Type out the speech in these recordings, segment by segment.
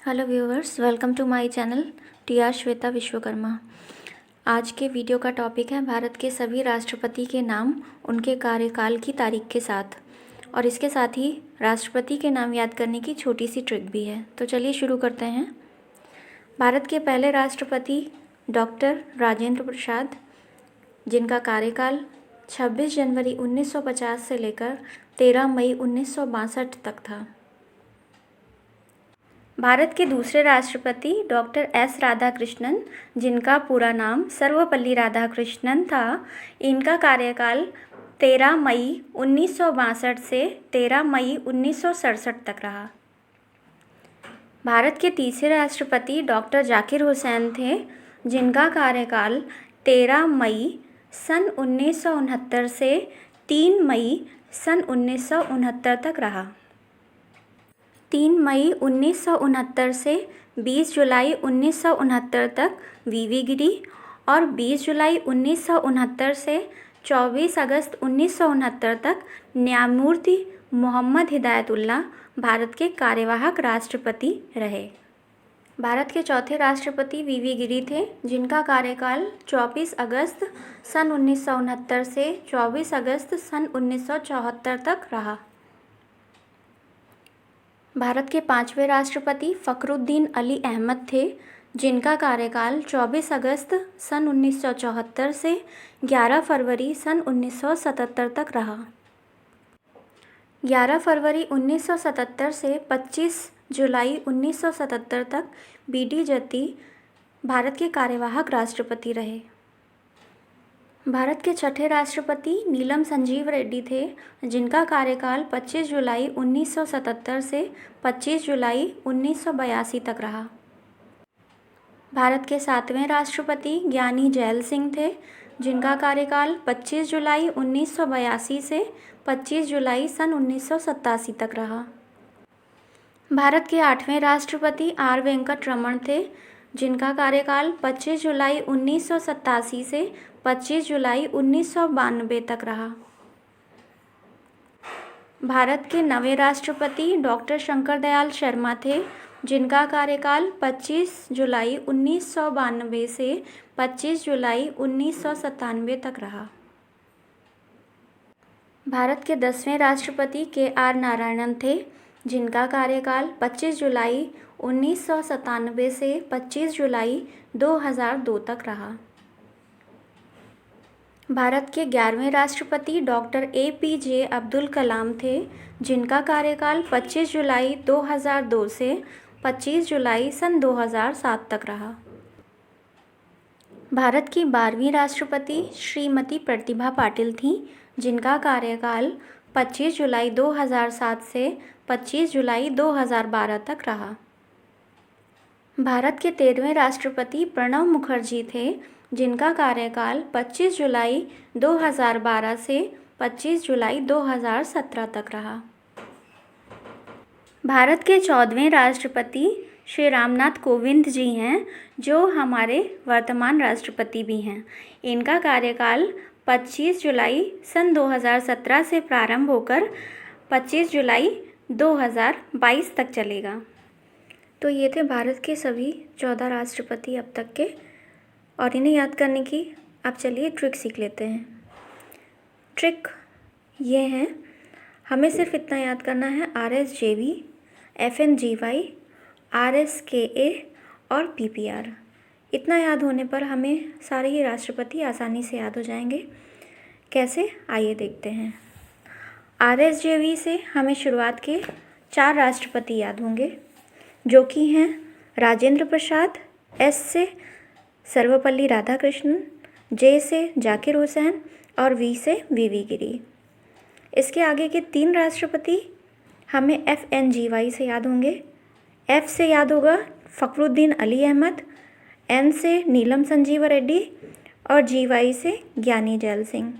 Hello viewers, welcome to my channel TR. Shweta Vishwakarma. आज के video का टॉपिक है भारत के सभी राष्ट्रपति के नाम उनके कार्यकाल की तारीख के साथ, और इसके साथ ही राष्ट्रपति के नाम याद करने की छोटी सी ट्रिक भी है। तो चलिए शुरू करते हैं। भारत के पहले राष्ट्रपति डॉक्टर राजेंद्र प्रसाद, जिनका कार्यकाल 26 जनवरी 1950 से लेकर 13 मई 1962 तक था। भारत के दूसरे राष्ट्रपति डॉक्टर एस राधाकृष्णन, जिनका पूरा नाम सर्वपल्ली राधाकृष्णन था, इनका कार्यकाल 13 मई 1962 से 13 मई 1967 तक रहा। भारत के तीसरे राष्ट्रपति डॉक्टर जाकिर हुसैन थे, जिनका कार्यकाल 13 मई सन 1969 से 3 मई सन 1969 तक रहा। 3 मई 1969 से 20 जुलाई 1969 तक वीवी गिरी और 20 जुलाई 1969 से 24 अगस्त 1969 तक न्यायमूर्ति मोहम्मद हिदायतुल्लाह भारत के कार्यवाहक राष्ट्रपति रहे। भारत के चौथे राष्ट्रपति वीवी गिरी थे, जिनका कार्यकाल 24 अगस्त सन 1969 से 24 अगस्त सन 1974 तक रहा। भारत के पांचवें राष्ट्रपति फ़खरुद्दीन अली अहमद थे, जिनका कार्यकाल 24 अगस्त सन 1974 से 11 फरवरी सन 1977 तक रहा। 11 फरवरी 1977 से 25 जुलाई 1977 तक बी.डी. जत्ती भारत के कार्यवाहक राष्ट्रपति रहे। भारत के छठे राष्ट्रपति नीलम संजीव रेड्डी थे, जिनका कार्यकाल 25 जुलाई 1977 से 25 जुलाई 1982 तक रहा। भारत के सातवें राष्ट्रपति ज्ञानी जैल सिंह थे, जिनका कार्यकाल 25 जुलाई 1982 से 25 जुलाई सन 1987 तक रहा। भारत के आठवें राष्ट्रपति आर वेंकट रमन थे, जिनका कार्यकाल 25 जुलाई 1987 से 25 जुलाई 1992 तक रहा। भारत के नवे राष्ट्रपति डॉक्टर शंकर दयाल शर्मा थे, जिनका कार्यकाल 25 जुलाई 1992 से 25 जुलाई 1997 तक रहा। भारत के 10वें राष्ट्रपति के.आर. नारायणन थे, जिनका कार्यकाल 25 जुलाई 1997 से 25 जुलाई 2002 तक रहा। भारत के 11वें राष्ट्रपति डॉक्टर ए.पी.जे. अब्दुल कलाम थे, जिनका कार्यकाल 25 जुलाई 2002 से 25 जुलाई सन 2007 तक रहा। भारत की 12वीं राष्ट्रपति श्रीमती प्रतिभा पाटिल थीं, जिनका कार्यकाल 25 जुलाई 2007 से 25 जुलाई 2012 तक रहा। भारत के 13वें राष्ट्रपति प्रणब मुखर्जी थे, जिनका कार्यकाल 25 जुलाई 2012 से 25 जुलाई 2017 तक रहा। भारत के 14वें राष्ट्रपति श्री रामनाथ कोविंद जी हैं, जो हमारे वर्तमान राष्ट्रपति भी हैं। इनका कार्यकाल 25 जुलाई सन 2017 से प्रारंभ होकर 25 जुलाई 2022 तक चलेगा। तो ये थे भारत के सभी 14 राष्ट्रपति अब तक के, और इन्हें याद करने की अब चलिए ट्रिक सीख लेते हैं। ट्रिक ये है, हमें सिर्फ इतना याद करना है RSJV, FNGY, RSKA और PPR। इतना याद होने पर हमें सारे ही राष्ट्रपति आसानी से याद हो जाएंगे। कैसे, आइए देखते हैं। RSJV से हमें शुरुआत के 4 राष्ट्रपति याद होंगे, जो कि हैं राजेंद्र प्रसाद, S से सर्वपल्ली राधाकृष्णन, J से जाकिर हुसैन और V से वीवी गिरी। इसके आगे के 3 राष्ट्रपति हमें FNGY से याद होंगे। F से याद होगा फ़खरुद्दीन अली अहमद, N से नीलम संजीव रेड्डी और GY से ज्ञानी जैल सिंह।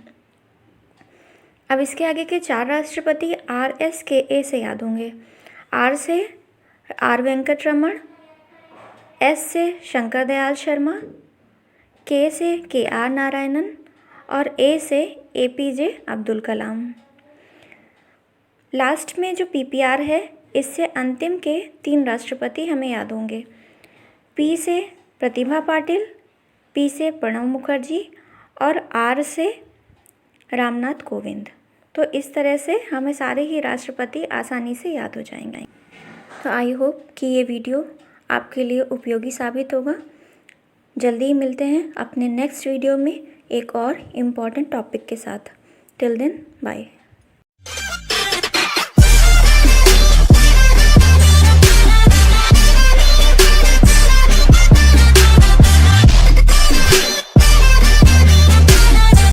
अब इसके आगे के 4 राष्ट्रपति RSKA से याद होंगे। R से आर वेंकट रमन, S से शंकर दयाल शर्मा, K से के.आर. नारायणन और A से APJ अब्दुल कलाम। लास्ट में जो PPR है, इससे अंतिम के 3 राष्ट्रपति हमें याद होंगे। पी से प्रतिभा पाटिल, पी से प्रणब मुखर्जी और आर से रामनाथ कोविंद। तो इस तरह से हमें सारे ही राष्ट्रपति आसानी से याद हो जाएंगे। तो आई होप कि ये वीडियो आपके लिए उपयोगी साबित होगा। जल्दी ही मिलते हैं अपने नेक्स्ट वीडियो में एक और इम्पॉर्टेंट टॉपिक के साथ। Till then bye.